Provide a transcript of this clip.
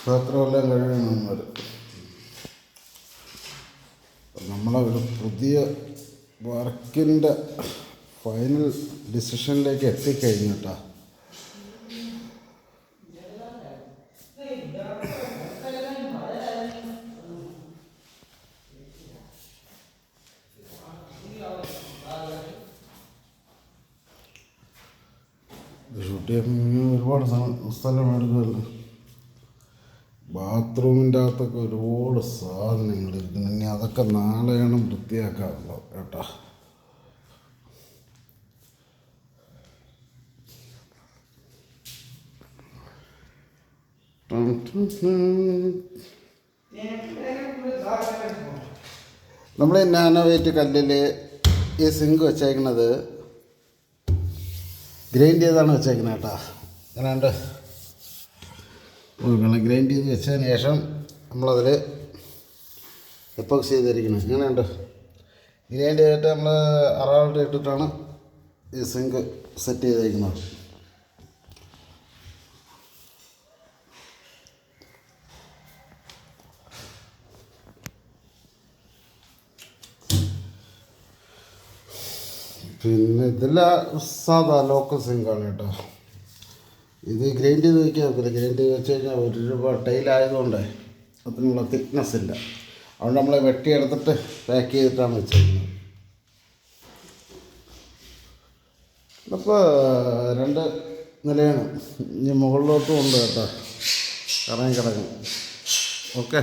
ക്ഷേത്രമെല്ലാം കഴിയണം. നമ്മളൊരു പുതിയ വർക്കിൻ്റെ ഫൈനൽ ഡിസിഷനിലേക്ക് എത്തിക്കഴിഞ്ഞു കേട്ടോ. ഷൂട്ട് ചെയ്യാൻ ഒരുപാട് സ്ഥലം എടുക്കുമല്ലോ. ബാത്റൂമിൻ്റെ അകത്തൊക്കെ ഒരുപാട് സാധനങ്ങൾ ഇരിക്കുന്നു. ഇനി അതൊക്കെ നാളെയാണ് വൃത്തിയാക്കാറുള്ളത് കേട്ടോ. നമ്മൾ നാനോ വെയിറ്റ് കല്ലിൽ ഈ സിങ്ക് വെച്ചേക്കുന്നത് ഗ്രൈൻഡ് ചെയ്താണ് വെച്ചേക്കുന്നത് കേട്ടോ. അങ്ങനെയുണ്ട്. ഗ്രൈൻഡ് ചെയ്ത് വെച്ചതിന് ശേഷം നമ്മളതിൽ എപ്പോക്സി ചെയ്തിരിക്കുന്നത്. ഇങ്ങനെയുണ്ട്. ഗ്രൈൻഡ് ചെയ്തിട്ട് നമ്മൾ അറാൾട്ട് ഇട്ടിട്ടാണ് ഈ സിങ്ക് സെറ്റ് ചെയ്തിരിക്കുന്നത്. പിന്നെ ഇതെല്ലാം സാധാ ലോക്കൽ സിങ്കാണ് കേട്ടോ. ഇത് ഗ്രൈൻഡ് ചെയ്ത് വയ്ക്കാൻ നോക്കില്ല. ഗ്രൈൻഡ് ചെയ്ത് വെച്ച് കഴിഞ്ഞാൽ ഒരുപാട് ടൈലായതുകൊണ്ട് അതിനുള്ള തിക്നെസ് ഇല്ല. അതുകൊണ്ട് നമ്മൾ വെട്ടിയെടുത്തിട്ട് പാക്ക് ചെയ്തിട്ടാണ് വെച്ചിരിക്കുന്നത്. അപ്പോൾ 2 നിലയാണ്. ഇനി മുകളിലോട്ടും ഉണ്ട് കേട്ടോ. കറങ്ങി കിടക്കും. ഓക്കെ.